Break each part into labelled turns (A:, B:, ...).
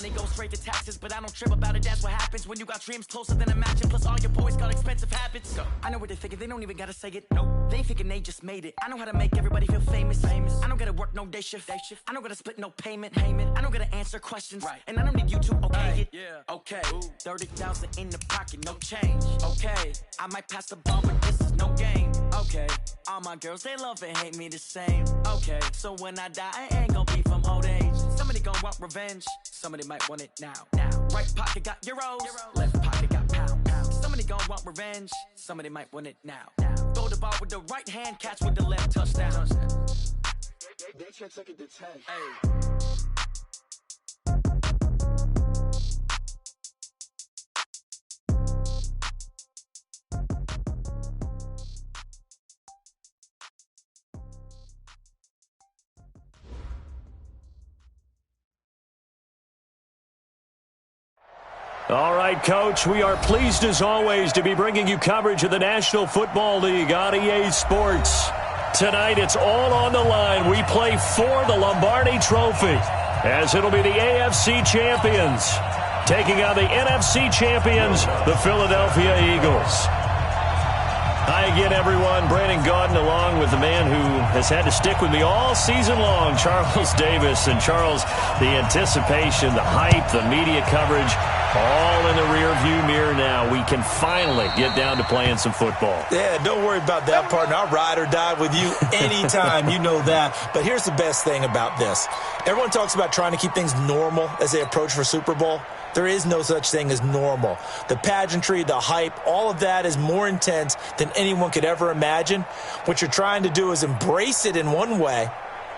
A: They go straight to taxes, but I don't trip about it. That's what happens when you got dreams closer than a match. And plus all your boys got expensive habits. So I know what they're thinking, they don't even gotta say it. No, they ain't thinking they just made it. I know how to make everybody feel famous. I don't gotta work no day shift. I don't gotta split no payment. I don't gotta answer questions. And I don't need you to okay it. Okay, 30,000 in the pocket, no change. Okay, I might pass the ball, but this is no game. Okay, all my girls, they love and hate me the same. Okay, so when I die, I ain't gonna be from old age. Somebody gon' want revenge. Somebody might want it now. Right pocket got euros, left pocket got pounds. Somebody gon' want revenge. Somebody might want it now. Throw the ball with the right hand, catch with the left, touchdown. They can't take it to 10. Hey.
B: All right, Coach, we are pleased as always to be bringing you coverage of the National Football League on EA Sports. Tonight, it's all on the line. We play for the Lombardi Trophy, as it'll be the AFC champions taking on the NFC champions, the Philadelphia Eagles. Hi again, everyone. Brandon Gaudin along with the man who has had to stick with me all season long, Charles Davis. And Charles, the anticipation, the hype, the media coverage, all in the rearview mirror now. We can finally get down to playing some football.
C: Yeah, don't worry about that part. I'll ride or die with you anytime. You know that. But here's the best thing about this. Everyone talks about trying to keep things normal as they approach for Super Bowl. There is no such thing as normal. The pageantry, the hype, all of that is more intense than anyone could ever imagine. What you're trying to do is embrace it in one way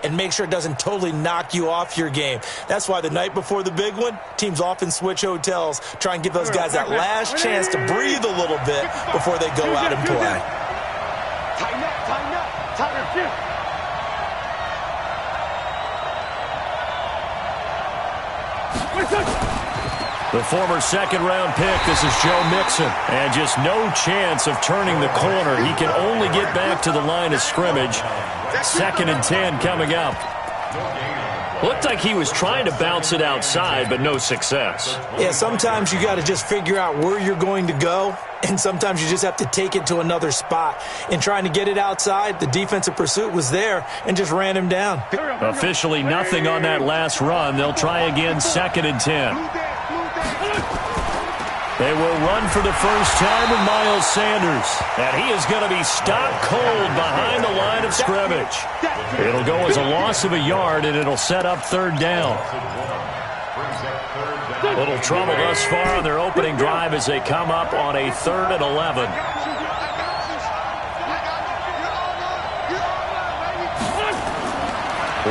C: and make sure it doesn't totally knock you off your game. That's why the night before the big one, teams often switch hotels, try and give those guys that last chance to breathe a little bit before they go out and play.
D: Tighten up, tighten up.
B: The former second-round pick, this is Joe Mixon. And just no chance of turning the corner. He can only get back to the line of scrimmage. 2nd and 10 coming up. Looked like he was trying to bounce it outside, but no success.
C: Yeah, sometimes you got to just figure out where you're going to go, and sometimes you just have to take it to another spot. In trying to get it outside, the defensive pursuit was there and just ran him down.
B: Officially nothing on that last run. They'll try again, 2nd and 10. They will run for the first time with Miles Sanders. And he is going to be stopped cold behind the line of scrimmage. It'll go as a loss of a yard, and it'll set up 3rd down. Little trouble thus far on their opening drive as they come up on a 3rd and 11.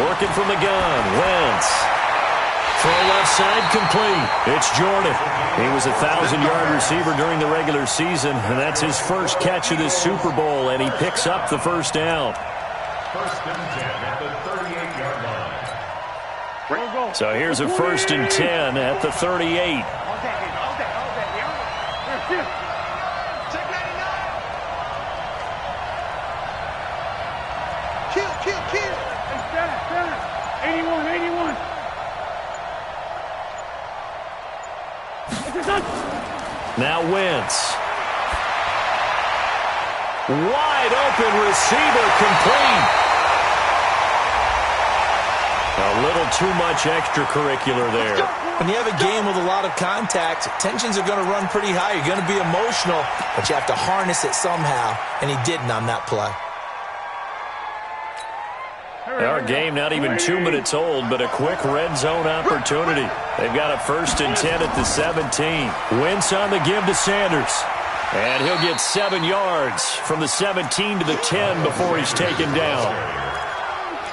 B: Working from the gun, Wentz. Throw left side complete. It's Jordan. He was a 1,000-yard receiver during the regular season, and that's his first catch of this Super Bowl, and he picks up the first down.
D: 1st and 10 at the 38-yard line.
B: So here's a 1st and 10 at the 38.
D: Kill. 81.
B: Now Wentz. Wide open receiver complete. A little too much extracurricular there.
C: When you have a game with a lot of contact, tensions are going to run pretty high. You're going to be emotional, but you have to harness it somehow, and he didn't on that play.
B: Our game not even 2 minutes old, but a quick red zone opportunity. They've got a 1st and 10 at the 17. Wentz on the give to Sanders. And he'll get 7 yards from the 17 to the 10 before he's taken down.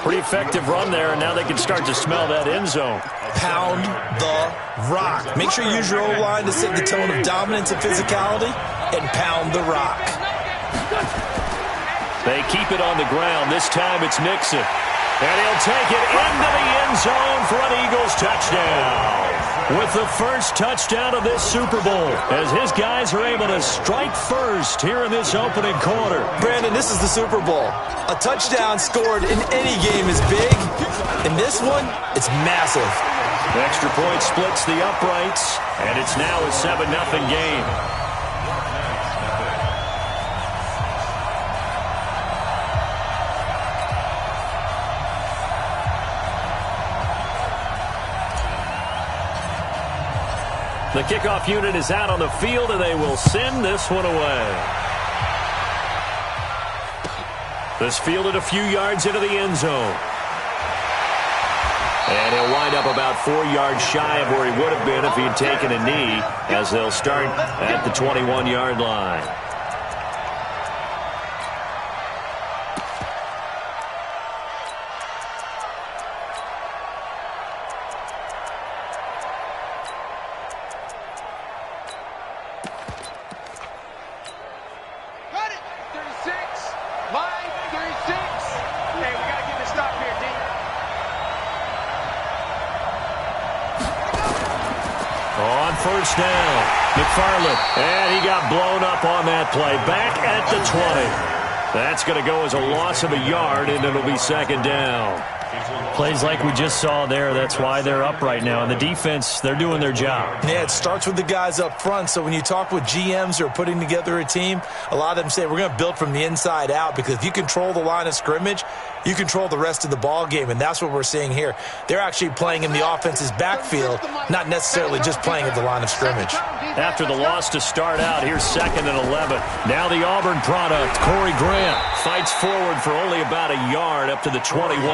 B: Pretty effective run there, and now they can start to smell that end zone.
C: Pound the rock. Make sure you use your O-line to set the tone of dominance and physicality, and pound the rock.
B: They keep it on the ground. This time it's Mixon. And he'll take it into the end zone for an Eagles touchdown. With the first touchdown of this Super Bowl, as his guys are able to strike first here in this opening quarter.
C: Brandon, this is the Super Bowl. A touchdown scored in any game is big. In this one, it's massive.
B: Extra point splits the uprights, and it's now a 7-0 game. The kickoff unit is out on the field, and they will send this one away. This fielded a few yards into the end zone. And he'll wind up about 4 yards shy of where he would have been if he had taken a knee, as they'll start at the 21-yard line. First down, McFarland, and he got blown up on that play. Back at the 20. That's going to go as a loss of a yard, and it'll be second down. Plays like we just saw there, that's why they're up right now. And the defense, they're doing their job.
C: Yeah, it starts with the guys up front. So when you talk with GMs who are putting together a team, a lot of them say we're going to build from the inside out, because if you control the line of scrimmage, you control the rest of the ball game, and that's what we're seeing here. They're actually playing in the offense's backfield, not necessarily just playing at the line of scrimmage.
B: After the loss to start out, here's 2nd and 11. Now the Auburn product, Corey Grant, fights forward for only about a yard up to the 21.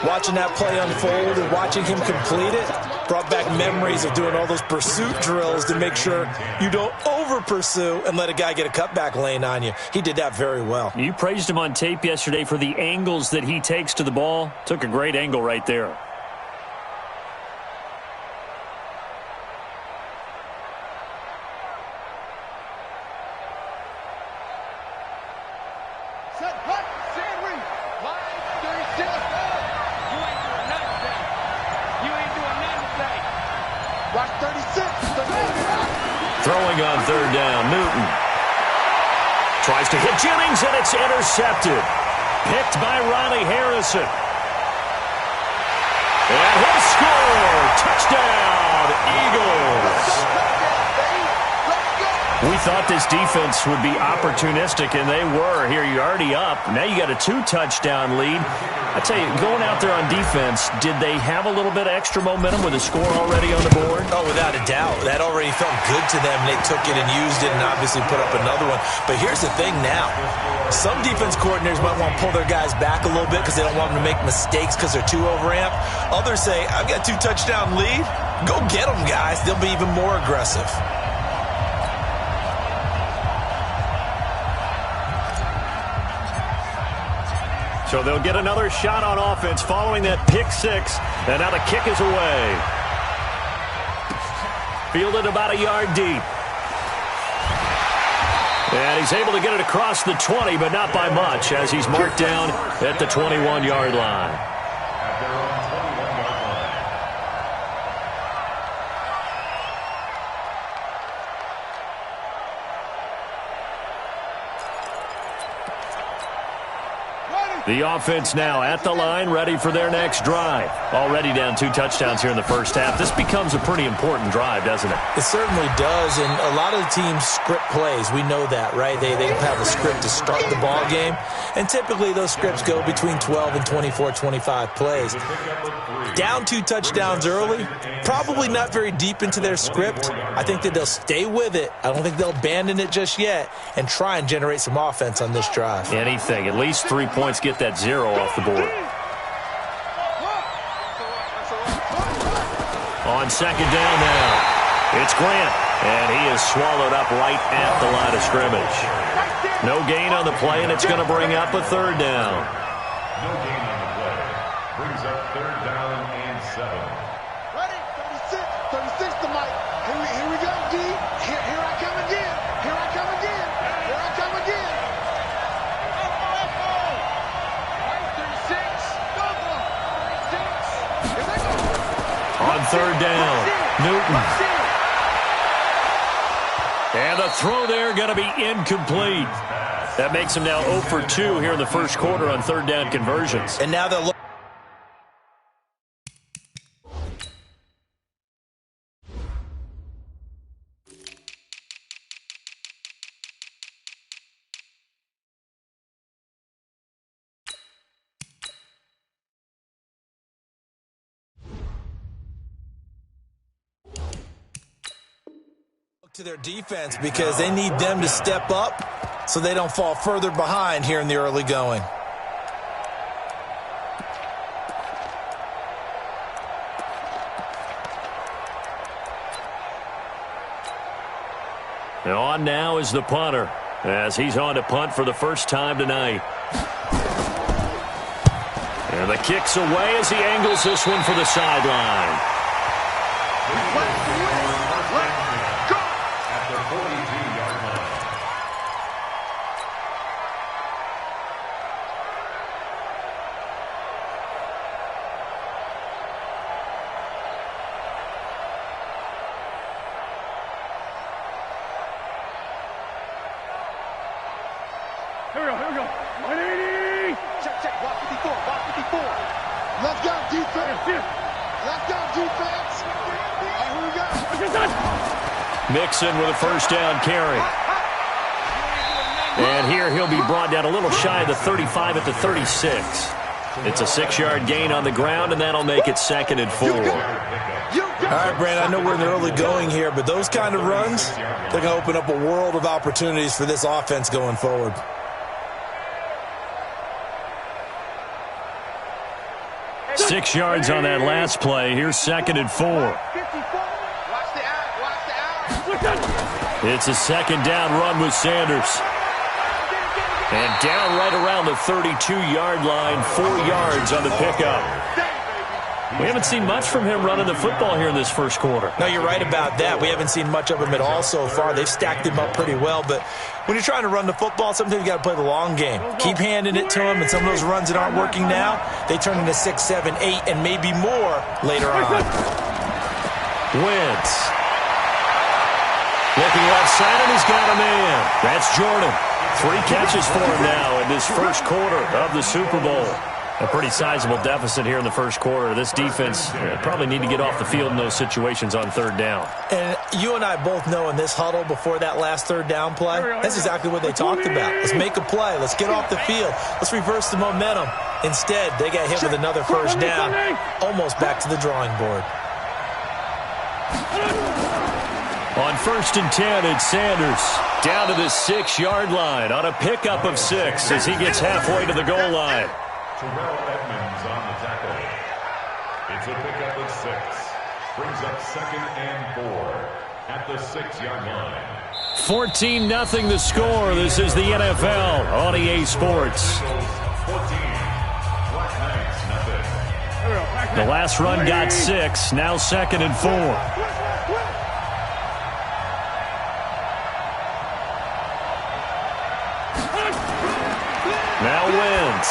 C: Watching that play unfold and watching him complete it brought back memories of doing all those pursuit drills to make sure you don't over-pursue and let a guy get a cutback lane on you. He did that very well.
B: You praised him on tape yesterday for the angles that he takes to the ball. Took a great angle right there. Throwing on 3rd down, Newton. Tries to hit Jennings, and it's intercepted. Picked by Ronnie Harrison. And he'll score! Touchdown, Eagles! We thought this defense would be opportunistic, and they were. Here, you're already up. Now you got a 2-touchdown lead. I tell you, going out there on defense, did they have a little bit of extra momentum with a score already on the board?
C: Oh, without a doubt. That already felt good to them. They took it and used it and obviously put up another one. But here's the thing now. Some defense coordinators might want to pull their guys back a little bit because they don't want them to make mistakes because they're too overamped. Others say, I've got 2-touchdown lead. Go get them, guys. They'll be even more aggressive.
B: So they'll get another shot on offense following that pick 6. And now the kick is away. Fielded about a yard deep. And he's able to get it across the 20, but not by much, as he's marked down at the 21-yard line. The offense now at the line, ready for their next drive. Already down 2 touchdowns here in the first half. This becomes a pretty important drive, doesn't it?
C: It certainly does, and a lot of the teams script plays. We know that, right? They have a script to start the ball game, and typically those scripts go between 12 and 24, 25 plays. Down 2 touchdowns early, probably not very deep into their script. I think that they'll stay with it. I don't think they'll abandon it just yet and try and generate some offense on this drive.
B: Anything. At least 3 points, get that 0 off the board. On 2nd down now, it's Grant, and he is swallowed up right at the line of scrimmage. No gain on the play, and it's going to bring up a 3rd down.
D: No gain on the play. Brings up 3rd down and 7.
E: Ready? 36 to Mike. Here we go, D. Here I come again. Here I come again. Here I come again. 36.
B: On 3rd down, Newton. And the throw there going to be incomplete. That makes him now 0 for 2 here in the first quarter on 3rd down conversions.
C: And now they'll look. To their defense because they need them to step up so they don't fall further behind here in the early going.
B: And on now is the punter as he's on to punt for the first time tonight. And the kick's away as he angles this one for the sideline.
D: At the 42-yard line.
E: Here we go. 180. Check. Block 54. Let's go, defense. Let's go, defense. All right, here we go.
B: Mixon with a first down carry. And here he'll be brought down a little shy of the 35 at the 36. It's a 6-yard gain on the ground, and that'll make it 2nd and 4.
C: All right, Brandon, I know we're in the early going here, but those kind of runs, they're going to open up a world of opportunities for this offense going forward.
B: Six yards on that last play. Here's 2nd and 4. It's a 2nd down run with Sanders. And down right around the 32-yard line, 4 yards on the pickup. We haven't seen much from him running the football here in this first quarter.
C: No, you're right about that. We haven't seen much of him at all so far. They've stacked him up pretty well, but when you're trying to run the football, sometimes you got to play the long game. Keep handing it to him, and some of those runs that aren't working now, they turn into 6, 7, 8, and maybe more later on.
B: Wentz. Looking left side, and he's got a man. That's Jordan. 3 catches for him now in this first quarter of the Super Bowl. A pretty sizable deficit here in the first quarter. This defense probably need to get off the field in those situations on 3rd down.
C: And you and I both know in this huddle before that last 3rd down play, that's exactly what they talked about. Let's make a play. Let's get off the field. Let's reverse the momentum. Instead, they got hit with another first down, almost back to the drawing board.
B: On 1st and 10, it's Sanders down to the 6-yard line on a pickup of 6 as he gets halfway to the goal line.
D: Terrell Edmonds on the tackle. It's a pickup of 6. Brings up 2nd and 4 at the 6-yard line.
B: 14-0 the score. This is the NFL on EA Sports.
D: 14. Black Knights, nothing.
B: The last run got 6. Now 2nd and 4. Now Wentz.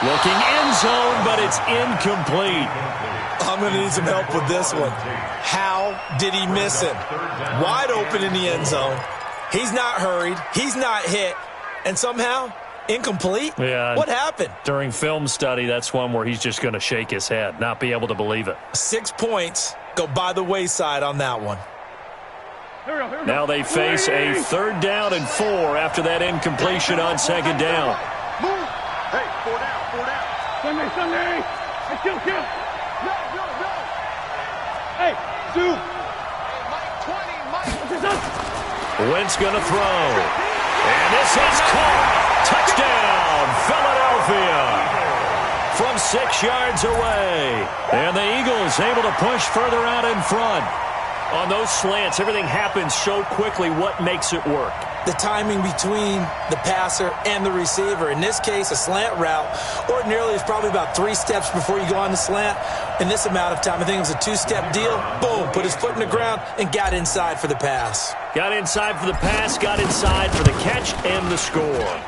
B: Looking end zone, but it's incomplete.
C: I'm going to need some help with this one. How did he miss him? Wide open in the end zone. He's not hurried. He's not hit. And somehow, incomplete?
B: Yeah.
C: What happened?
B: During film study, that's one where he's just going to shake his head, not be able to believe it.
C: 6 points go by the wayside on that one.
B: Now they face a 3rd down and 4 after that incompletion on 2nd down.
E: Move. Hey, 4 down. Sunday. Hey, kill. No. Hey, Sue. Hey, Mike 20, Mike.
B: Wentz going to throw. And this is caught. Touchdown, Philadelphia. From 6 yards away. And the Eagles able to push further out in front. On those slants, everything happens so quickly. What makes it work?
C: The timing between the passer and the receiver. In this case, a slant route ordinarily is probably about 3 steps before you go on the slant. In this amount of time, I think it was a 2-step deal. Boom, put his foot in the ground and got inside for the pass.
B: Got inside for the pass, got inside for the catch and the score.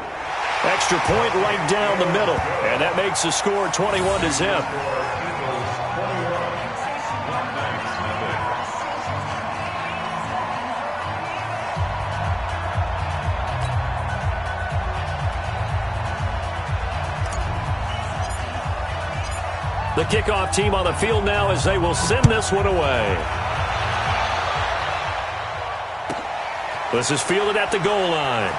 B: Extra point right down the middle, and that makes the score 21-0. The kickoff team on the field now as they will send this one away. This is fielded at the goal line.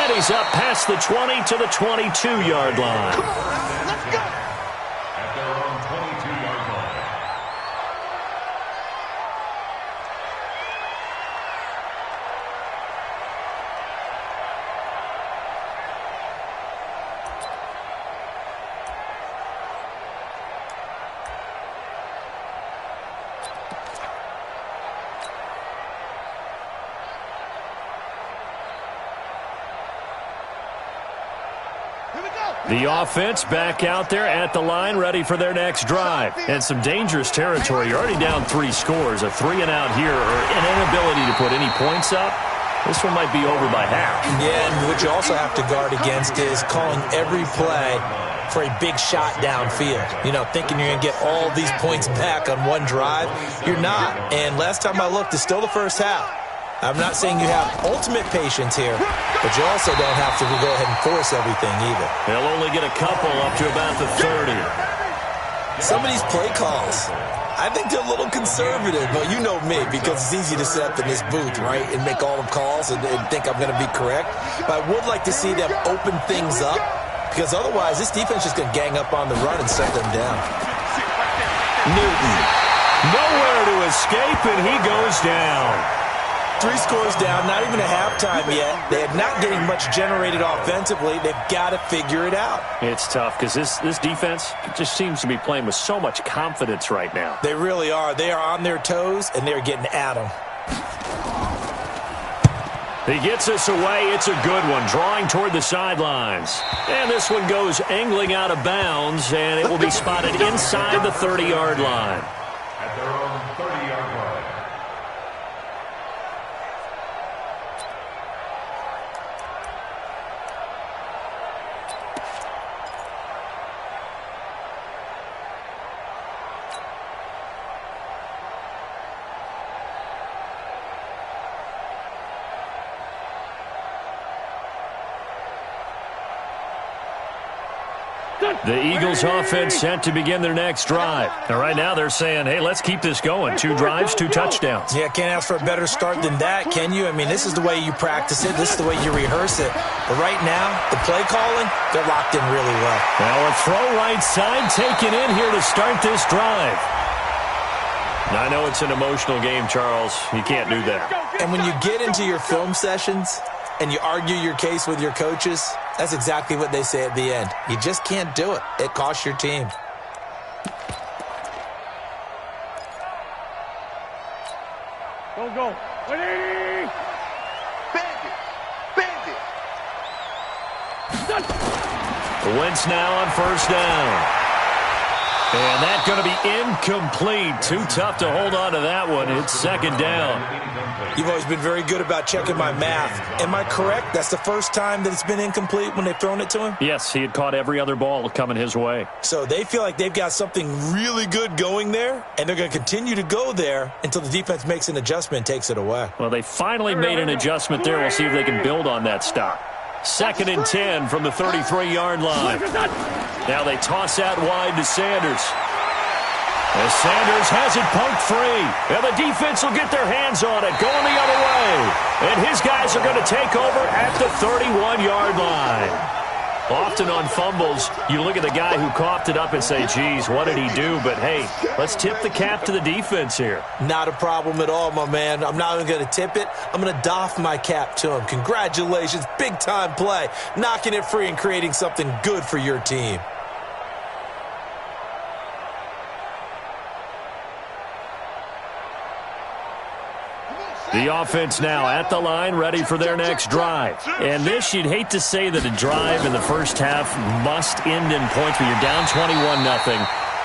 B: And he's up past the 20 to the 22-yard line.
E: Come on, let's go.
D: At their own 22-yard line.
B: The offense back out there at the line, ready for their next drive. And some dangerous territory. You're already down 3 scores. A 3-and-out here, or an inability to put any points up. This one might be over by half.
C: Yeah, and what you also have to guard against is calling every play for a big shot downfield. You know, thinking you're going to get all these points back on one drive. You're not. And last time I looked, it's still the first half. I'm not saying you have ultimate patience here, but you also don't have to go ahead and force everything either.
B: They'll only get a couple up to about the 30.
C: Some of these play calls, I think they're a little conservative. Well, you know me, because it's easy to sit up in this booth, right, and make all the calls and think I'm going to be correct. But I would like to see them open things up, because otherwise this defense is going to gang up on the run and shut them down.
B: Newton, nowhere to escape, and he goes down.
C: 3 scores down, not even a halftime yet. They're not getting much generated offensively. They've got to figure it out.
B: It's tough because this defense just seems to be playing with so much confidence right now.
C: They really are. They are on their toes, and they're getting at them.
B: He gets us away. It's a good one, drawing toward the sidelines. And this one goes angling out of bounds, and it will be spotted inside the 30-yard line.
D: At their own 30-yard line.
B: The Eagles offense set to begin their next drive. And right now they're saying, hey, let's keep this going. 2 drives, 2 touchdowns.
C: Yeah, can't ask for a better start than that, can you? I mean, this is the way you practice it. This is the way you rehearse it. But right now, the play calling, they're locked in really well.
B: Now a throw right side taken in here to start this drive. Now, I know it's an emotional game, Charles. You can't do that.
C: And when you get into your film sessions and you argue your case with your coaches, that's exactly what they say at the end. You just can't do it. It costs your team.
E: Go. 180! Bandit!
B: Wentz now on first down. And that's going to be incomplete. Too tough to hold on to that one. It's second down.
C: You've always been very good about checking my math. Am I correct? That's the first time that it's been incomplete when they've thrown it to him?
B: Yes, he had caught every other ball coming his way.
C: So they feel like they've got something really good going there, and they're going to continue to go there until the defense makes an adjustment and takes it away.
B: Well, they finally made an adjustment there. We'll see if they can build on that stop. 2nd and 10 from the 33-yard line. Now they toss out wide to Sanders. As Sanders has it poked free. And the defense will get their hands on it, going the other way. And his guys are going to take over at the 31-yard line. Often on fumbles, you look at the guy who coughed it up and say, geez, what did he do? But, hey, let's tip the cap to the defense here.
C: Not a problem at all, my man. I'm not even going to tip it. I'm going to doff my cap to him. Congratulations. Big-time play. Knocking it free and creating something good for your team.
B: The offense now at the line, ready for their next drive. And this, you'd hate to say that a drive in the first half must end in points, but you're down 21-0.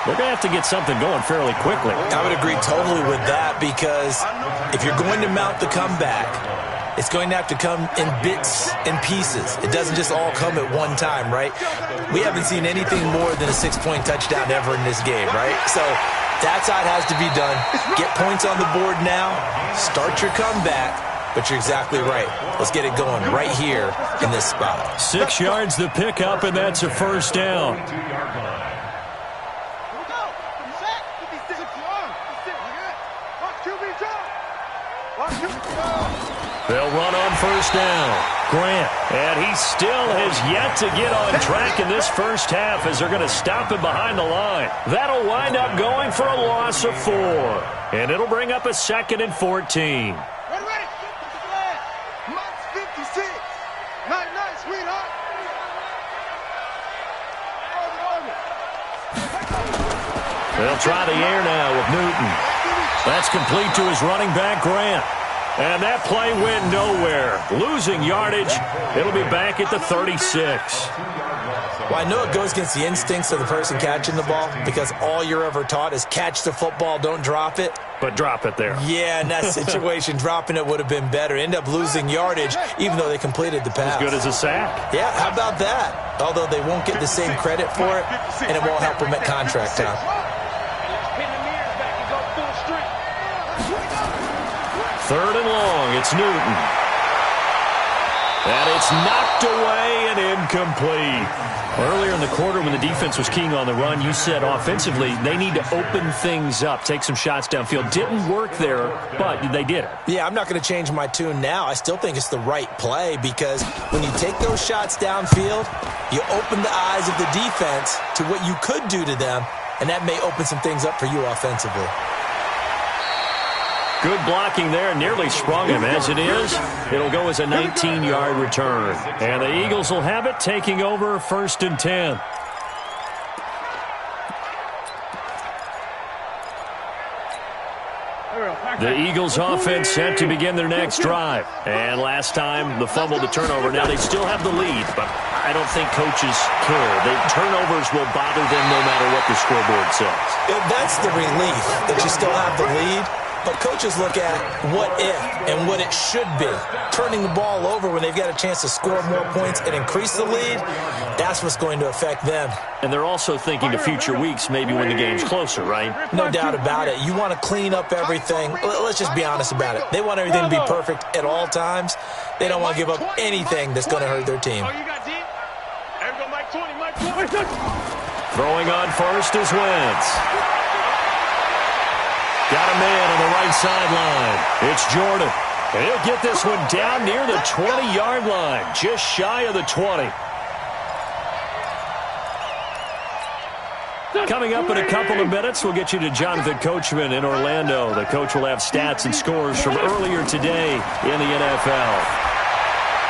B: They're going to have to get something going fairly quickly.
C: I would agree totally with that, because if you're going to mount the comeback, it's going to have to come in bits and pieces. It doesn't just all come at one time, right? We haven't seen anything more than a 6-point touchdown ever in this game, right? So that's how it has to be done. Get points on the board now. Start your comeback. But you're exactly right. Let's get it going right here in this spot.
B: 6 yards the pickup, and that's a first down. They'll run on first down. Grant. And he still has yet to get on track in this first half as they're going to stop him behind the line. That'll wind up going for a loss of 4. And it'll bring up a 2nd and 14.
E: Ready. Max 56. Night, sweetheart.
B: They'll try the air now with Newton. That's complete to his running back, Grant. And that play went nowhere. Losing yardage. It'll be back at the 36.
C: Well, I know it goes against the instincts of the person catching the ball because all you're ever taught is catch the football, don't drop it.
B: But drop it there.
C: Yeah, in that situation, dropping it would have been better. End up losing yardage, even though they completed the pass.
B: As good as a sack.
C: Yeah, how about that? Although they won't get the same credit for it, and it won't help them at contract time.
B: Third and long, it's Newton. And it's knocked away and incomplete. Earlier in the quarter when the defense was keying on the run, you said offensively they need to open things up, take some shots downfield. Didn't work there, but they did it.
C: Yeah, I'm not going to change my tune now. I still think it's the right play because when you take those shots downfield, you open the eyes of the defense to what you could do to them, and that may open some things up for you offensively.
B: Good blocking there, nearly sprung him. As it is, it'll go as a 19-yard return. And the Eagles will have it, taking over 1st and 10. The Eagles offense set to begin their next drive. And last time, the fumble, the turnover. Now they still have the lead, but I don't think coaches care. The turnovers will bother them no matter what the scoreboard says.
C: That's the relief that you still have the lead. But coaches look at what if and what it should be. Turning the ball over when they've got a chance to score more points and increase the lead, that's what's going to affect them.
B: And they're also thinking to future weeks, maybe when the game's closer, right?
C: No doubt about it. You want to clean up everything. Let's just be honest about it. They want everything to be perfect at all times. They don't want to give up anything that's going to hurt their team.
B: Throwing on first is Wentz. Got a man on the right sideline. It's Jordan. And he'll get this one down near the 20-yard line, just shy of the 20. Coming up in a couple of minutes, we'll get you to Jonathan Coachman in Orlando. The coach will have stats and scores from earlier today in the NFL.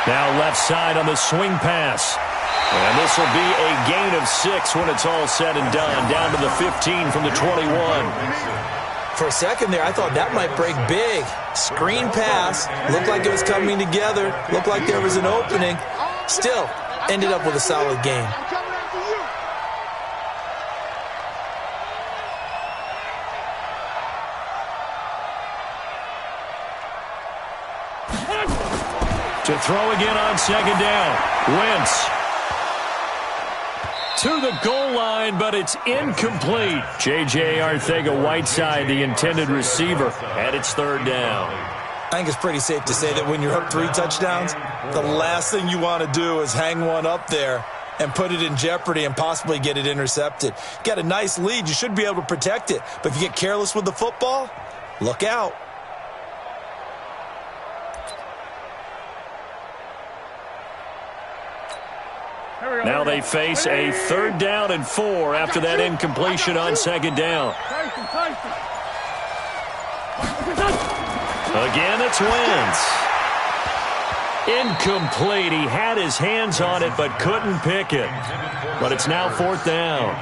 B: Now left side on the swing pass. And this will be a gain of 6 when it's all said and done, down to the 15 from the 21.
C: For a second there, I thought that might break big. Screen pass. Looked like it was coming together. Looked like there was an opening. Still, ended up with a solid game.
B: To throw again on second down. Wentz. To the goal line, but it's incomplete. J.J. Arcega-Whiteside, the intended receiver, and it's 3rd down.
C: I think it's pretty safe to say that when you're up 3 touchdowns, the last thing you want to do is hang one up there and put it in jeopardy and possibly get it intercepted. Got a nice lead. You should be able to protect it. But if you get careless with the football, look out.
B: Now they face a 3rd down and 4 after that incompletion on second down. Again, it's Wentz. Incomplete. He had his hands on it but couldn't pick it. But it's now 4th down.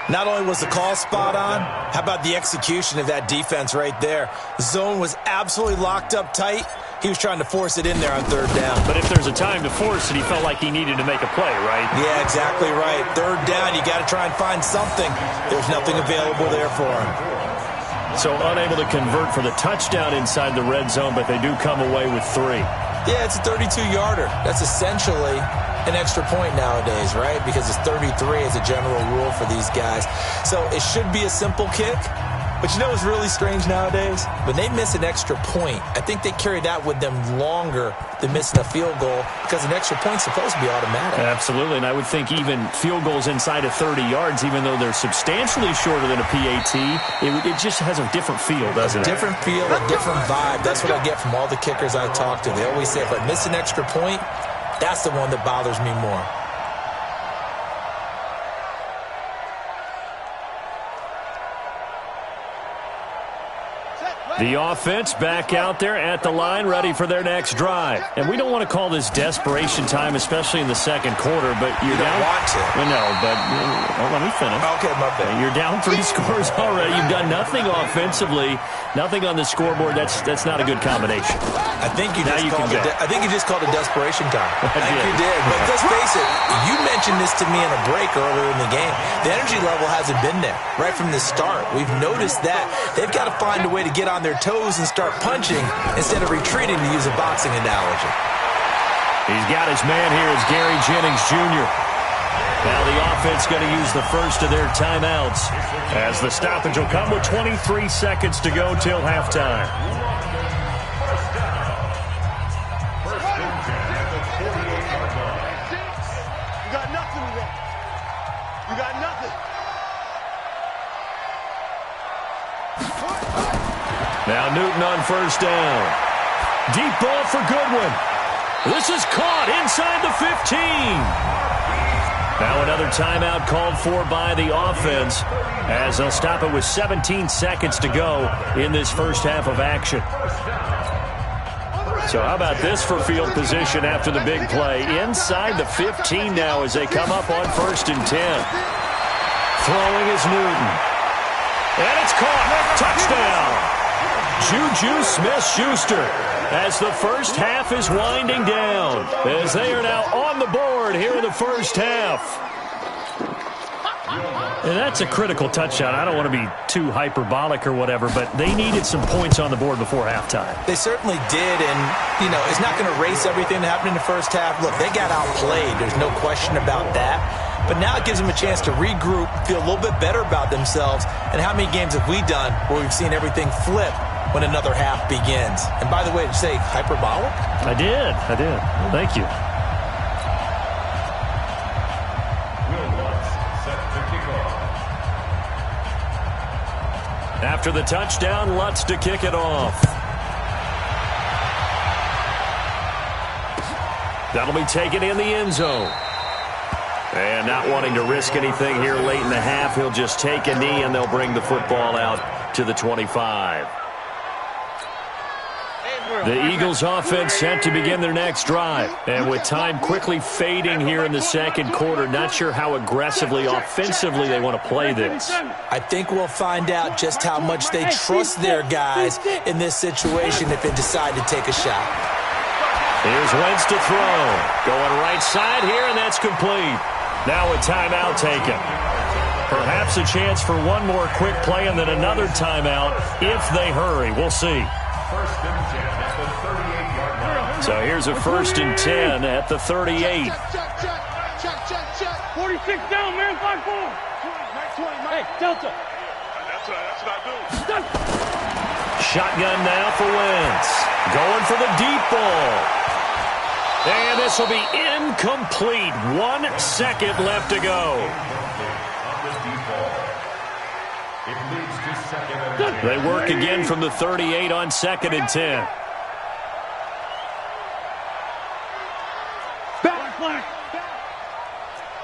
C: Not only was the call spot on, how about the execution of that defense right there? Zone was absolutely locked up tight. He was trying to force it in there on 3rd down.
B: But if there's a time to force it, he felt like he needed to make a play, right?
C: Yeah, exactly right. 3rd down, you got to try and find something. There's nothing available there for him.
B: So unable to convert for the touchdown inside the red zone, but they do come away with 3.
C: Yeah, it's a 32-yarder. That's essentially an extra point nowadays, right? Because it's 33 as a general rule for these guys. So it should be a simple kick. But you know what's really strange nowadays? When they miss an extra point, I think they carry that with them longer than missing a field goal because an extra point's supposed to be automatic.
B: Absolutely, and I would think even field goals inside of 30 yards, even though they're substantially shorter than a PAT, it just has a different feel, doesn't it?
C: A different feel, a different vibe. That's what I get from all the kickers I talk to. They always say if I miss an extra point, that's the one that bothers me more.
B: The offense back out there at the line, ready for their next drive. And we don't want to call this desperation time, especially in the second quarter, but you're down.
C: You don't want to.
B: No, but let me finish.
C: Okay, my bad.
B: You're down 3 scores already. You've done nothing offensively, nothing on the scoreboard. That's not a good combination.
C: I think you just called it desperation time. I think you did. But let's face it, you mentioned this to me in a break earlier in the game. The energy level hasn't been there right from the start. We've noticed that. They've got to find a way to get on their toes and start punching instead of retreating, to use a boxing analogy.
B: He's got his man here. It's Gary Jennings Jr. Now the offense going to use the first of their timeouts as the stoppage will come with 23 seconds to go till halftime.
E: You got nothing today. You got nothing.
B: Now Newton on first down. Deep ball for Goodwin. This is caught inside the 15. Now another timeout called for by the offense as they'll stop it with 17 seconds to go in this first half of action. So how about this for field position after the big play? Inside the 15 now as they come up on 1st and 10. Throwing is Newton. And it's caught. Touchdown. Juju Smith-Schuster as the first half is winding down as they are now on the board here in the first half. And that's a critical touchdown. I don't want to be too hyperbolic or whatever, but they needed some points on the board before halftime.
C: They certainly did, and, you know, it's not going to erase everything that happened in the first half. Look, they got outplayed. There's no question about that. But now it gives them a chance to regroup, feel a little bit better about themselves. And how many games have we done where we've seen everything flip when another half begins? And by the way, did you say hyperbolic?
B: I did. Thank you. After the touchdown, Lutz to kick it off. That'll be taken in the end zone. And not wanting to risk anything here late in the half, he'll just take a knee and they'll bring the football out to the 25. The Eagles offense set to begin their next drive. And with time quickly fading here in the second quarter, not sure how aggressively, offensively they want to play this.
C: I think we'll find out just how much they trust their guys in this situation if they decide to take a shot.
B: Here's Wentz to throw. Going right side here, and that's complete. Now a timeout taken. Perhaps a chance for one more quick play and then another timeout if they hurry. We'll see. So here's a 1st and 10 at the 38.
E: Check. 46 down, man. 5-4. Hey, Delta. That's what I do.
B: Shotgun now for Wentz. Going for the deep ball. And this will be incomplete. 1 second left to go. They work again from the 38 on 2nd and 10.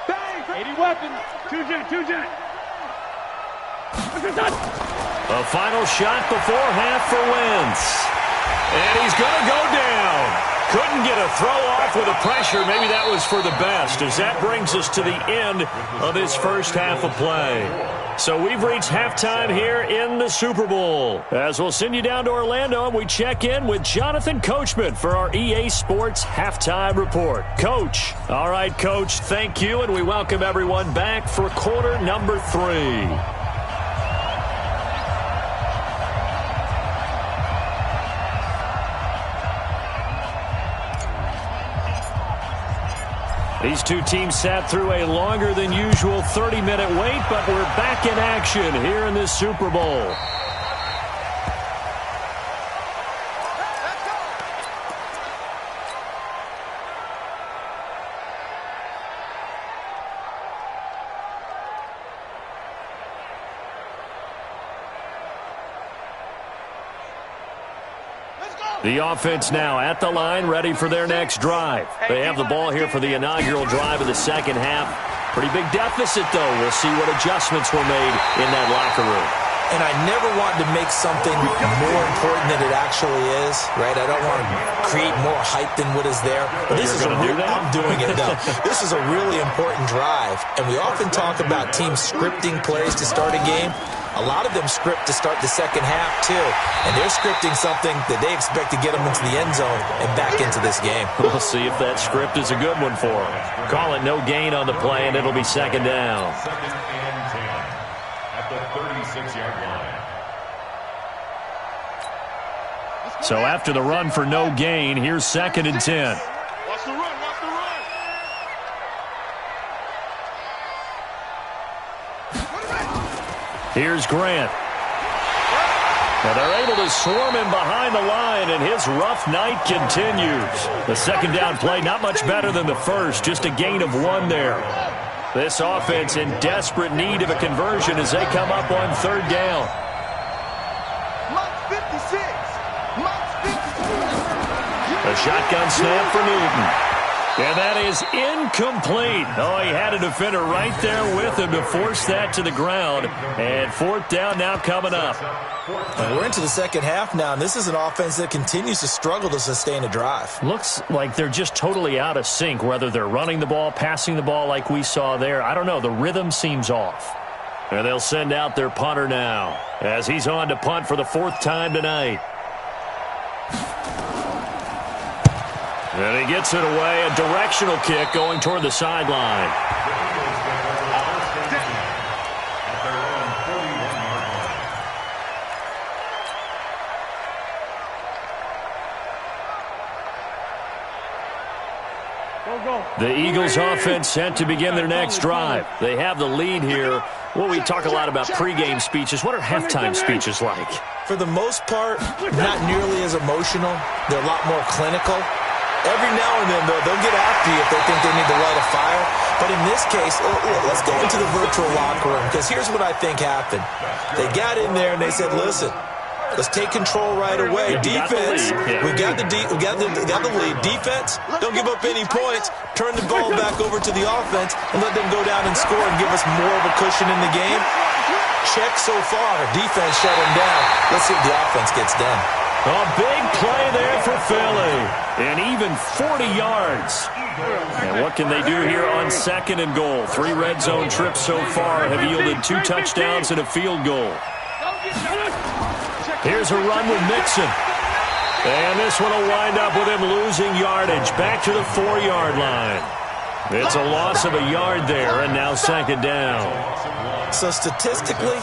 E: Back. 80 weapons. Two jet.
B: A final shot before half for Wentz. And he's going to go down. Couldn't get a throw off with the pressure. Maybe that was for the best, as that brings us to the end of this first half of play. So we've reached halftime here in the Super Bowl. As we'll send you down to Orlando, and we check in with Jonathan Coachman for our EA Sports Halftime Report. Coach. All right, Coach, thank you, and we welcome everyone back for quarter number 3. These two teams sat through a longer than usual 30-minute wait, but we're back in action here in this Super Bowl. The offense now at the line, ready for their next drive. They have the ball here for the inaugural drive of the second half. Pretty big deficit, though. We'll see what adjustments were made in that locker room.
C: and I never want to make something more important than it actually is, right? I don't want to create more hype than what is there. But this is I'm doing it, though. This is a really important drive, and we often talk about teams scripting plays to start a game. A lot of them script to start the second half, too. And they're scripting something that they expect to get them into the end zone and back into this game.
B: We'll see if that script is a good one for them. Call it no gain on the play, and it'll be second down.
D: Second and 10 at the 36-yard line.
B: So after the run for no gain, here's second and 10.
E: Watch the run, watch the run.
B: Here's Grant. Now they're able to swarm him behind the line, and his rough night continues. The second down play, not much better than the first, just a gain of 1 there. This offense in desperate need of a conversion as they come up on third down.
E: Mark 56. Mark 56.
B: A shotgun snap for Newton. And that is incomplete. Oh, he had a defender right there with him to force that to the ground. And fourth down now coming up.
C: And we're into the second half now, and this is an offense that continues to struggle to sustain a drive.
B: Looks like they're just totally out of sync, whether they're running the ball, passing the ball like we saw there. I don't know. The rhythm seems off. And they'll send out their punter now as he's on to punt for the 4th time tonight. And he gets it away, a directional kick going toward the sideline. The Eagles offense set to begin their next drive. They have the lead here. Well, we talk a lot about pregame speeches. What are halftime speeches like?
C: For the most part, not nearly as emotional. They're a lot more clinical. Every now and then, though, they'll get after you if they think they need to light a fire. But in this case, let's go into the virtual locker room, because here's what I think happened. They got in there and they said, listen, let's take control right away. Defense, we got the lead. Defense, don't give up any points. Turn the ball back over to the offense and let them go down and score and give us more of a cushion in the game. Check so far. Defense shut them down. Let's see if the offense gets done.
B: A big play there for Philly. And even 40 yards. And what can they do here on second and goal? 3 red zone trips so far have yielded 2 touchdowns and a field goal. Here's a run with Mixon. And this one will wind up with him losing yardage. Back to the 4-yard line. It's a loss of a yard there, and now second down.
C: So statistically,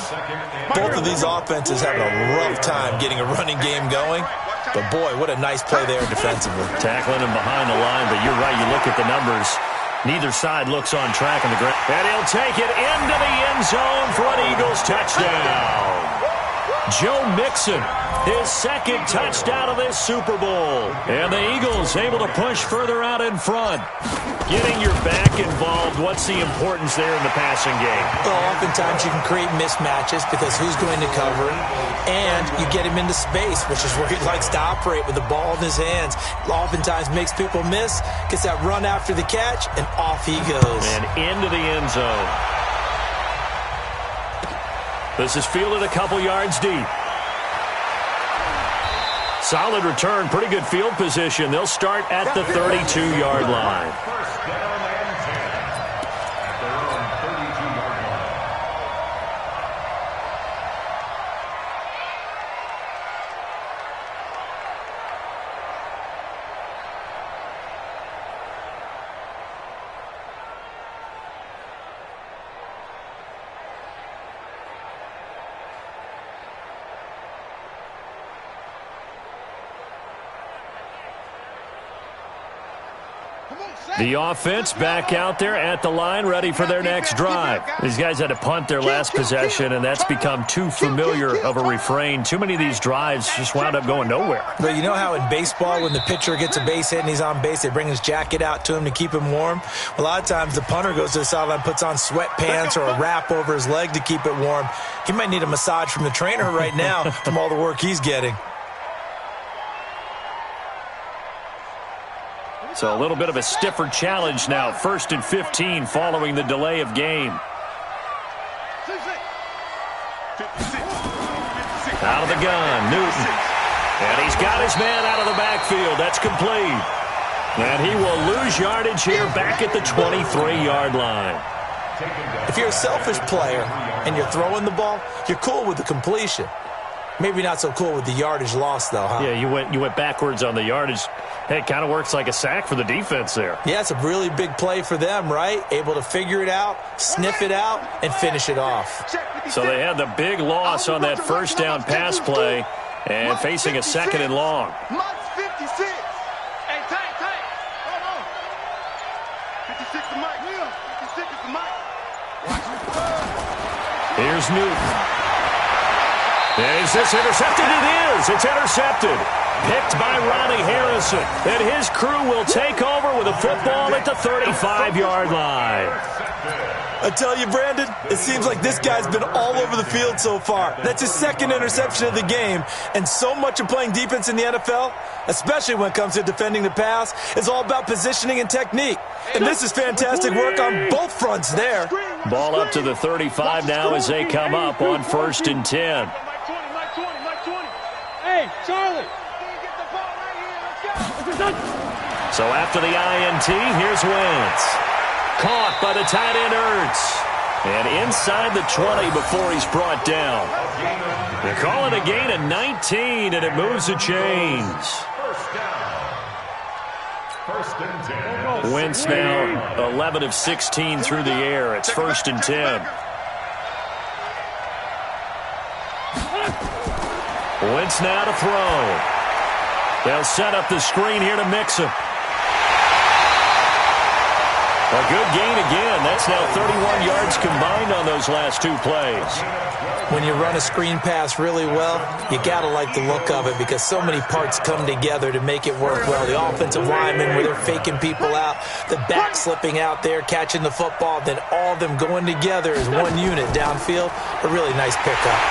C: both of these offenses having a rough time getting a running game going. But, boy, what a nice play there defensively.
B: Tackling him behind the line, but you're right. You look at the numbers. Neither side looks on track on the ground. And he'll take it into the end zone for an Eagles touchdown. Joe Mixon, his second touchdown of this Super Bowl. And the Eagles able to push further out in front. Getting your back involved, what's the importance there in the passing game?
C: Well, oftentimes you can create mismatches because who's going to cover him, and you get him into space, which is where he likes to operate with the ball in his hands. Oftentimes makes people miss, gets that run after the catch, and off he goes.
B: And into the end zone. This is fielded a couple yards deep. Solid return, pretty good field position. They'll start at the 32-yard line.
D: First down and 10 at their own 32-yard line.
B: The offense back out there at the line, ready for their next drive. These guys had to punt their last possession, and that's become too familiar of a refrain. Too many of these drives just wound up going nowhere.
C: But you know how in baseball, when the pitcher gets a base hit and he's on base, they bring his jacket out to him to keep him warm? A lot of times the punter goes to the sideline, puts on sweatpants or a wrap over his leg to keep it warm. He might need a massage from the trainer right now from all the work he's getting.
B: So a little bit of a stiffer challenge now. 1st and 15 following the delay of game.
E: 56.
B: Out of the gun, Newton. And he's got his man out of the backfield. That's complete. And he will lose yardage here back at the 23-yard line.
C: If you're a selfish player and you're throwing the ball, you're cool with the completion. Maybe not so cool with the yardage loss, though, huh?
B: Yeah, you went backwards on the yardage. Hey, it kind of works like a sack for the defense there.
C: Yeah, it's a really big play for them, right? Able to figure it out, sniff it out, and finish it off.
B: So they had the big loss on that first down pass play and facing a second and long. Here's Newton. Is this intercepted? It is. It's intercepted. Picked by Ronnie Harrison. And his crew will take over with a football at the 35-yard line.
C: I tell you, Brandon, it seems like this guy's been all over the field so far. That's his second interception of the game. And so much of playing defense in the NFL, especially when it comes to defending the pass, is all about positioning and technique. And this is fantastic work on both fronts there.
B: Ball up to the 35 now as they come up on 1st and 10.
E: Hey, Charlie.
B: So after the INT, here's Wentz. Caught by the tight end Ertz. And inside the 20 before he's brought down. They call it a gain of 19, and it moves the chains. Wentz now 11 of 16 through the air. It's 1st and 10. Wentz now to throw. They'll set up the screen here to mix him. A good gain again. That's now 31 yards combined on those last two plays.
C: When you run a screen pass really well, you got to like the look of it because so many parts come together to make it work well. The offensive linemen, where they're faking people out, the back slipping out there, catching the football, then all of them going together as one unit downfield. A really nice pickup.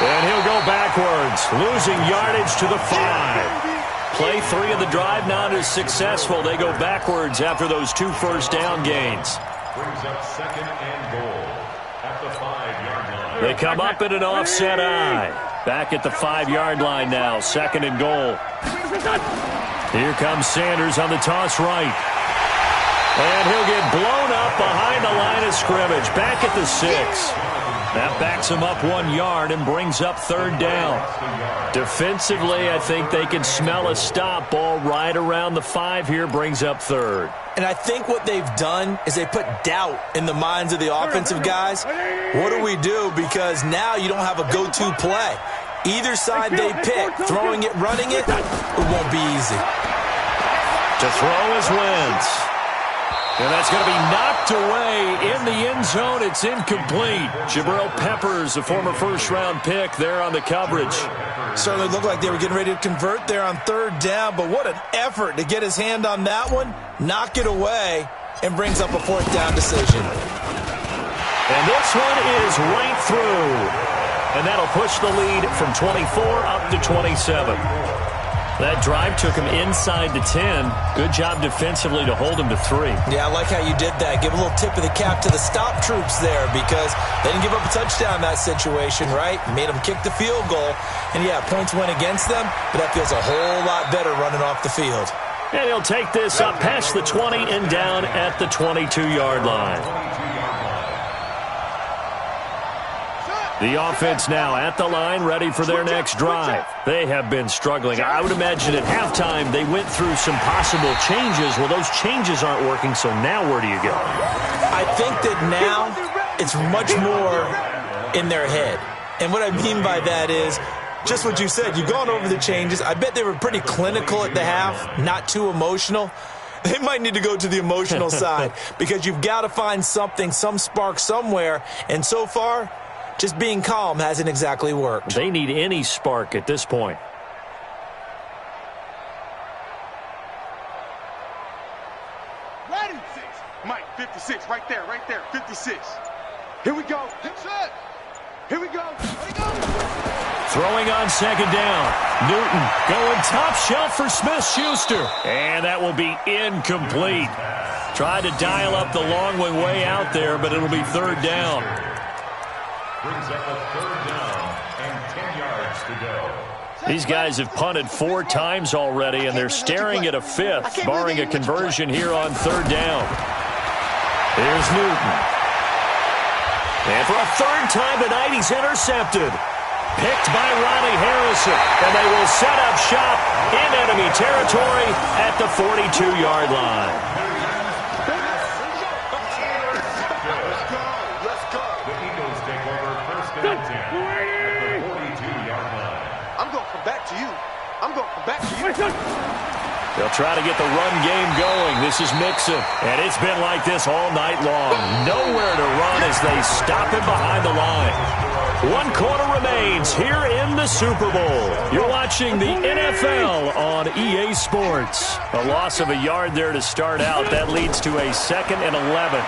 B: And he'll go backwards, losing yardage to the 5. Play 3 of the drive not as successful. They go backwards after those 2 first down gains.
D: Brings up 2nd and goal at the 5-yard line.
B: They come up in an offset eye. Back at the 5-yard line now, 2nd and goal. Here comes Sanders on the toss right. And he'll get blown up behind the line of scrimmage. Back at the 6. That backs him up 1 yard and brings up 3rd down. Defensively, I think they can smell a stop. Ball right around the 5 here, brings up 3rd.
C: And I think what they've done is they put doubt in the minds of the offensive guys. What do we do? Because now you don't have a go-to play. Either side they pick, throwing it, running it, it won't be easy.
B: To throw is Wentz. And that's going to be knocked away in the end zone. It's incomplete. Jabril Peppers, a former first-round pick, there on the coverage.
C: Certainly looked like they were getting ready to convert there on 3rd down, but what an effort to get his hand on that one, knock it away, and brings up a 4th down decision.
B: And this one is right through. And that'll push the lead from 24 up to 27. That drive took him inside the 10. Good job defensively to hold him to 3.
C: Yeah, I like how you did that. Give a little tip of the cap to the stop troops there because they didn't give up a touchdown in that situation, right? Made them kick the field goal. And, yeah, points went against them, but that feels a whole lot better running off the field.
B: And he'll take this up past the 20 and down at the 22-yard line. The offense now at the line, ready for their next drive. They have been struggling. I would imagine at halftime they went through some possible changes. Well, those changes aren't working, so now where do you go?
C: I think that now it's much more in their head. And what I mean by that is just what you said. You've gone over the changes. I bet they were pretty clinical at the half, not too emotional. They might need to go to the emotional side because you've got to find something, some spark somewhere. And so far, just being calm hasn't exactly worked.
B: They need any spark at this point.
E: Ready? Mike, 56, right there, 56. Here we go. Here we go.
B: Throwing on 2nd down. Newton going top shelf for Smith-Schuster. And that will be incomplete. Tried to dial up the long way out there, but it'll be 3rd down.
D: Brings up a 3rd down and 10 yards. yards to go.
B: These guys have punted 4 times already, and they're staring at a 5th, barring a conversion here on 3rd down. Here's Newton. And for a 3rd time tonight, he's intercepted. Picked by Ronnie Harrison, and they will set up shop in enemy territory at the 42-yard line.
D: The Eagles take over 1st and 10 at the 42-yard line.
E: I'm going to come back to you. I'm going to come back to you.
B: They'll try to get the run game going. This is Mixon, and it's been like this all night long. Nowhere to run as they stop him behind the line. 1 quarter remains here in the Super Bowl. You're watching the NFL on EA Sports. A loss of a yard there to start out. That leads to a 2nd and 11.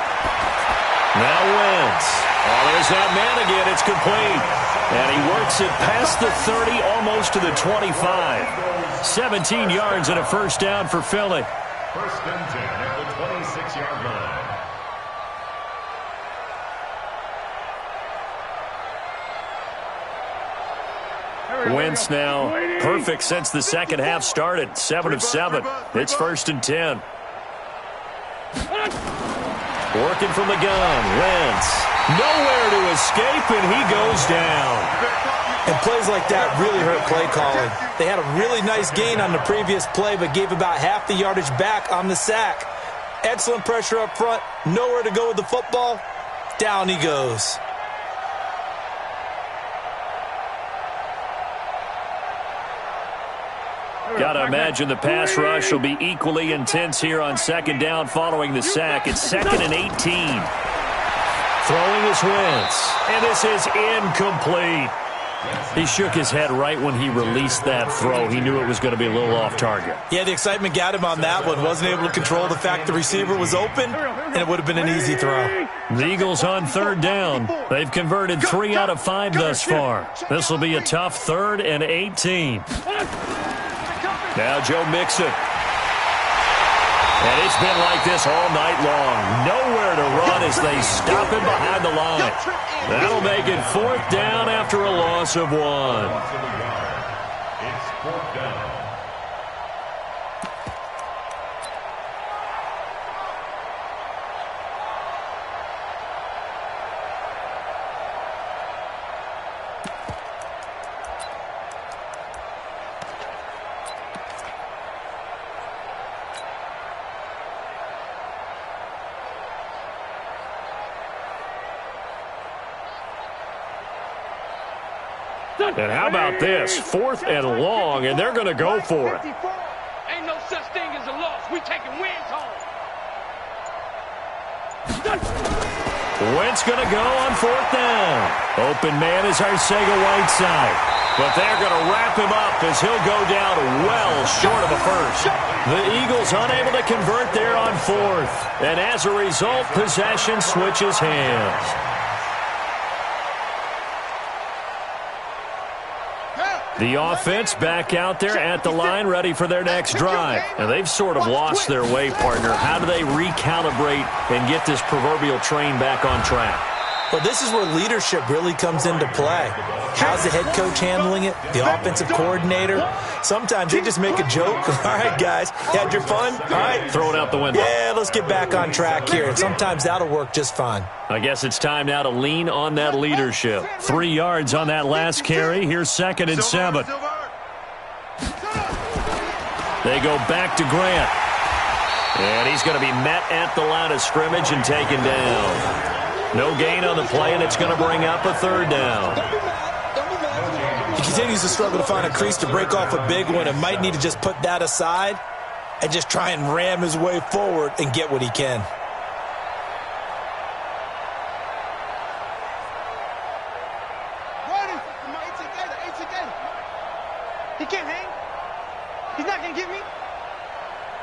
B: Now Wentz. Oh, there's that man again. It's complete. And he works it past the 30, almost to the 25. 17 yards and a 1st down for Philly.
D: 1st and 10 at the 26-yard line.
B: Wentz now perfect since the second half started. 7 of 7. It's 1st and 10. Working from the gun. Wentz. Nowhere to escape, and he goes down.
C: And plays like that really hurt play calling. They had a really nice gain on the previous play, but gave about half the yardage back on the sack. Excellent pressure up front. Nowhere to go with the football. Down he goes.
B: Got to imagine the pass rush will be equally intense here on 2nd down following the sack. It's 2nd and 18. Throwing is Wentz, and this is incomplete. He shook his head right when he released that throw. He knew it was going to be a little off target.
C: Yeah, the excitement got him on that one. Wasn't able to control the fact the receiver was open, and it would have been an easy throw.
B: The Eagles on 3rd down. They've converted 3 out of 5 thus far. This will be a tough 3rd and 18. Now Joe Mixon. And it's been like this all night long. Nowhere to run as they stop him behind the line. That'll make it 4th down after a loss of 1.
D: It's 4th down.
B: And how about this? 4th and long, and they're going to go for it.
F: Ain't no such thing as a loss. We taking wins home.
B: Wentz going to go on 4th down. Open man is Arcega-Whiteside. But they're going to wrap him up as he'll go down well short of a 1st. The Eagles unable to convert there on 4th. And as a result, possession switches hands. The offense back out there at the line, ready for their next drive. And they've sort of lost their way, partner. How do they recalibrate and get this proverbial train back on track?
C: Well, this is where leadership really comes into play. How's the head coach handling it? The offensive coordinator? Sometimes they just make a joke. All right, guys, you had your fun? All right.
B: Throw it out the window.
C: Yeah, let's get back on track here. And sometimes that'll work just fine.
B: I guess it's time now to lean on that leadership. 3 yards on that last carry. Here's 2nd and 7. They go back to Grant. And he's going to be met at the line of scrimmage and taken down. No gain on the play, and it's going to bring up a 3rd down.
C: He continues to struggle to find a crease to break off a big one and might need to just put that aside and just try and ram his way forward and get what he can.
E: He can't hang. He's not going to get me.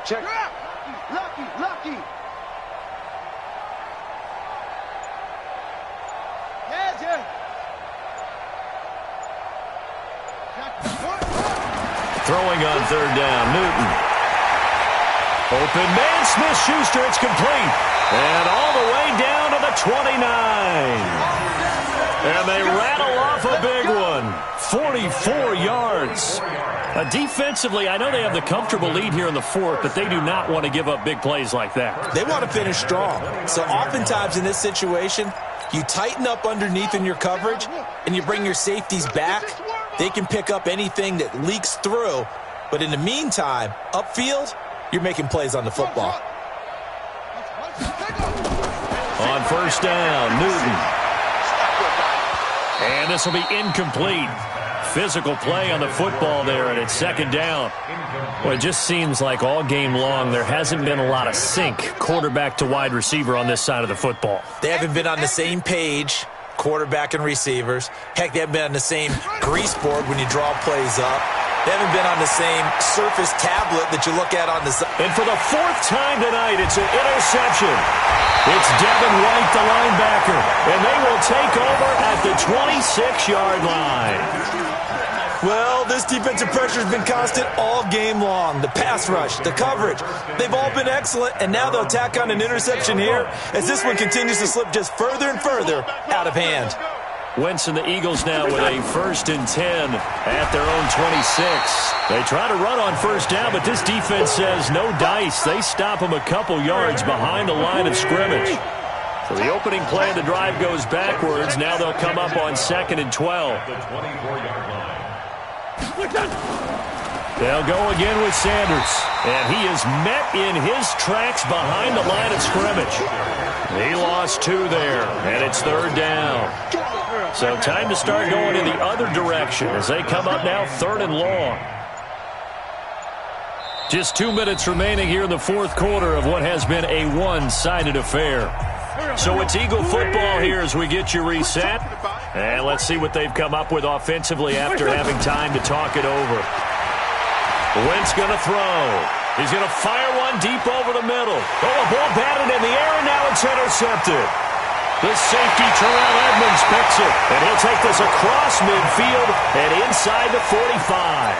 E: Check. Lucky. Yeah.
B: Throwing on 3rd down, Newton. Open man, Smith-Schuster, it's complete. And all the way down to the 29. And they rattle off a big one. 44 yards. Defensively, I know they have the comfortable lead here in the fourth, but they do not want to give up big plays like that.
C: They want to finish strong. So oftentimes in this situation, you tighten up underneath in your coverage, and you bring your safeties back. They can pick up anything that leaks through. But in the meantime, upfield, you're making plays on the football.
B: On first down, Newton. And this will be incomplete. Physical play on the football there, and it's second down. Well, it just seems like all game long there hasn't been a lot of sync quarterback to wide receiver on this side of the football.
C: They haven't been on the same page, quarterback and receivers. Heck, they haven't been on the same grease board when you draw plays up. They haven't been on the same Surface tablet that you look at on the side.
B: And for the fourth time tonight, it's an interception. It's Devin White, the linebacker, and they will take over at the 26-yard line.
C: Well, this defensive pressure has been constant all game long. The pass rush, the coverage, they've all been excellent, and now they'll tack on an interception here as this one continues to slip just further and further out of hand.
B: Wentz and the Eagles now with a 1st and 10 at their own 26. They try to run on first down, but this defense says no dice. They stop them a couple yards behind the line of scrimmage. So the opening play of the drive goes backwards. Now they'll come up on 2nd and 12.
D: The 24-yard line.
B: They'll go again with Sanders, and he is met in his tracks behind the line of scrimmage. He lost 2 there, and it's 3rd down. So time to start going in the other direction as they come up now 3rd and long. Just 2 minutes remaining here in the fourth quarter of what has been a one-sided affair. So it's Eagle football here as we get you reset. And let's see what they've come up with offensively after having time to talk it over. Wentz going to throw. He's going to fire one deep over the middle. Oh, a ball batted in the air, and now it's intercepted. The safety, Terrell Edmonds, picks it. And he'll take this across midfield and inside the 45.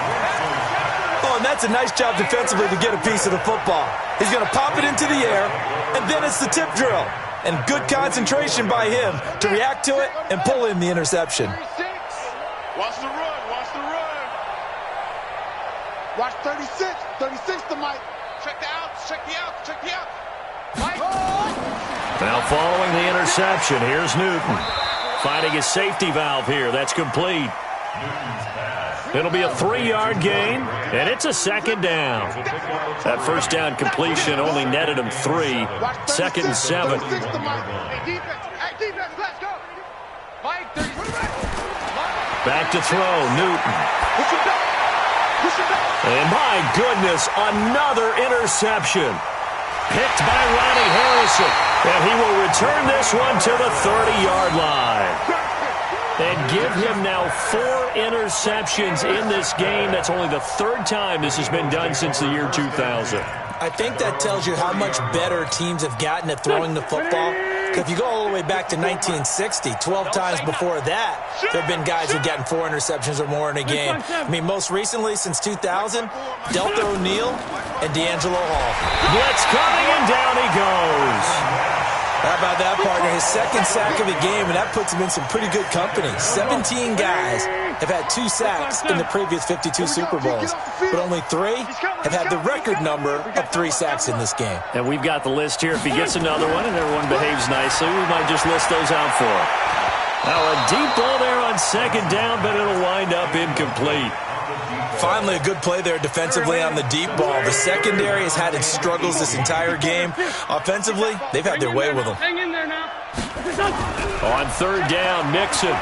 C: Oh, and that's a nice job defensively to get a piece of the football. He's going to pop it into the air, and then it's the tip drill. And good concentration by him to react to it and pull in the interception.
E: Watch the run. Watch the run. Watch 36. 36 to Mike. Check the outs. Check the outs. Check the outs. Mike.
B: Now following the interception, here's Newton. Finding his safety valve here. That's complete. It'll be a 3-yard gain, and it's a 2nd down. That first down completion only netted him 3. 2nd and 7. Back to throw, Newton. And my goodness, another interception. Picked by Ronnie Harrison, and he will return this one to the 30-yard line. And give him now 4 interceptions in this game. That's only the 3rd time this has been done since the year 2000.
C: I think that tells you how much better teams have gotten at throwing the football. If you go all the way back to 1960, 12 times before that, there have been guys who've gotten 4 interceptions or more in a game. I mean, most recently, since 2000, Delta O'Neal and D'Angelo Hall.
B: Blitz coming, and down he goes.
C: How about that, partner? His 2nd sack of the game, and that puts him in some pretty good company. 17 guys have had 2 sacks in the previous 52 Super Bowls, but only 3 have had the record number of 3 sacks in this game.
B: And we've got the list here. If he gets another one and everyone behaves nicely, we might just list those out for him. Now a deep ball there on 2nd down, but it'll wind up incomplete.
C: Finally, a good play there defensively on the deep ball. The secondary has had its struggles this entire game. Offensively, they've had their way with them.
F: Hang in there now.
B: On 3rd down, Mixon.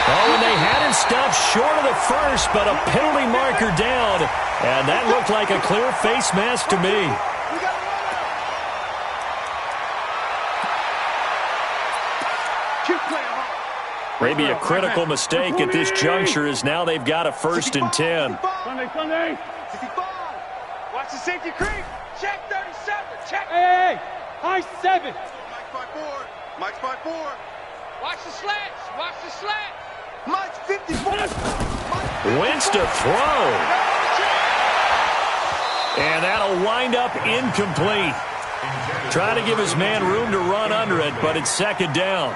B: Oh, and they had him stopped short of the first, but a penalty marker down. And that looked like a clear face mask to me. Maybe a critical mistake at this juncture is now they've got a 1st and 10.
F: Sunday. 65. Watch the safety creep. Check 37. Check. Hey. High 7.
E: Mike's by 4. Mike's by 4.
F: Watch the slants. Watch the slants.
E: Mike's 54.
B: Wentz to throw. And that'll wind up incomplete. Trying to give his man room to run under it, but it's second down.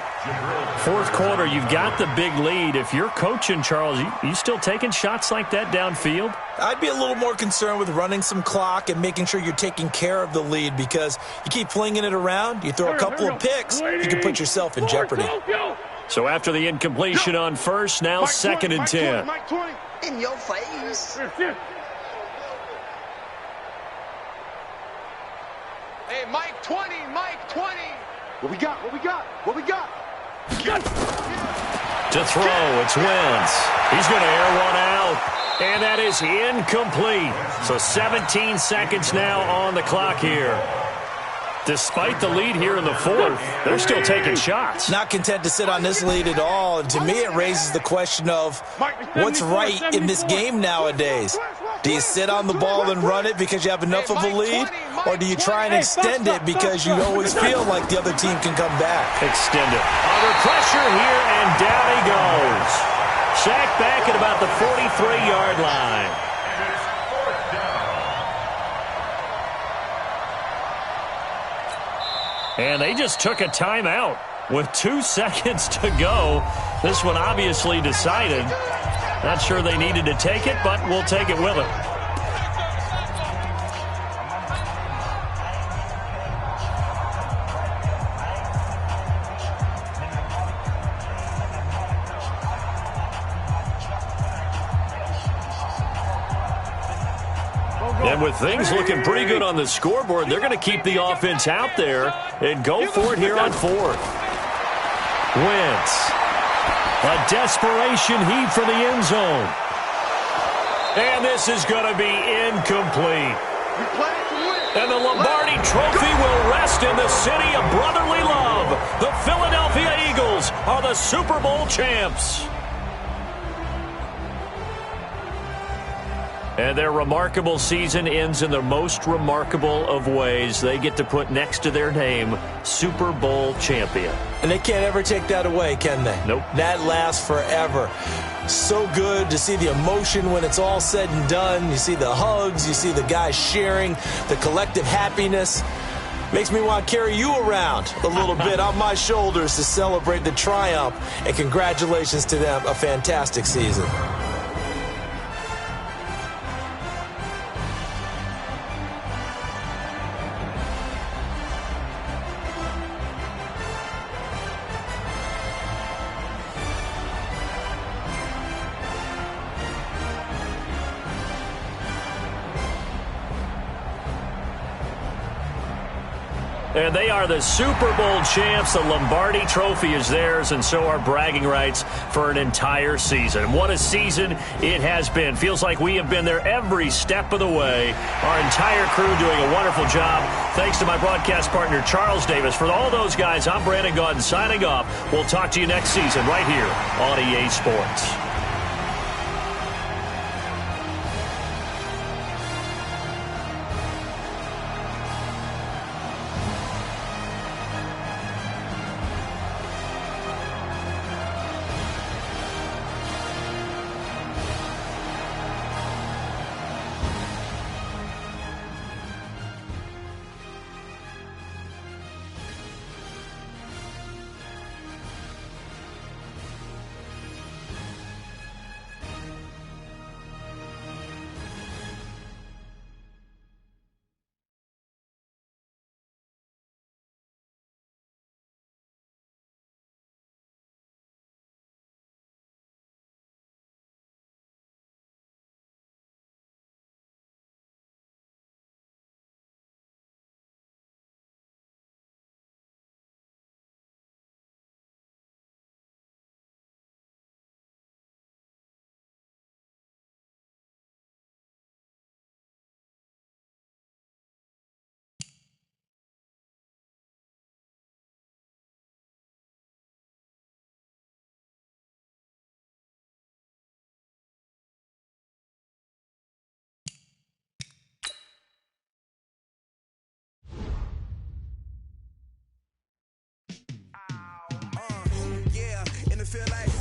B: Fourth quarter, you've got the big lead. If you're coaching, Charles, you still taking shots like that downfield?
C: I'd be a little more concerned with running some clock and making sure you're taking care of the lead, because you keep flinging it around, you throw a couple of picks, you can put yourself in jeopardy.
B: So after the incompletion on first, now second and 10.
G: In your face.
F: Hey, Mike 20, Mike 20.
E: What we got? What we got? What we got?
B: To throw, it's Wentz. He's going to air one out, and that is incomplete. So 17 seconds now on the clock here. Despite the lead here in the fourth, they're still taking shots.
C: Not content to sit on this lead at all, and to me it raises the question of what's right in this game nowadays. Do you sit on the ball and run it because you have enough of a lead, or do you try and extend it because you always feel like the other team can come back?
B: Extend it. Under pressure here, and down he goes. Sacked back at about the 43-yard line. And they just took a timeout with 2 seconds to go. This one obviously decided. Not sure they needed to take it, but we'll take it with them. And with things looking pretty good on the scoreboard, they're going to keep the offense out there and go for it here on fourth. Wentz. A desperation heave for the end zone. And this is going to be incomplete. And the Lombardi Trophy will rest in the city of brotherly love. The Philadelphia Eagles are the Super Bowl champs. And their remarkable season ends in the most remarkable of ways. They get to put next to their name, Super Bowl champion.
C: And they can't ever take that away, can they?
B: Nope.
C: That lasts forever. So good to see the emotion when it's all said and done. You see the hugs, you see the guys sharing, the collective happiness. Makes me want to carry you around a little bit on my shoulders to celebrate the triumph. And congratulations to them, a fantastic season.
B: And they are the Super Bowl champs. The Lombardi Trophy is theirs, and so are bragging rights for an entire season. What a season it has been. Feels like we have been there every step of the way. Our entire crew doing a wonderful job. Thanks to my broadcast partner, Charles Davis. For all those guys, I'm Brandon Gaudin signing off. We'll talk to you next season right here on EA Sports.
H: Yeah, and it feel like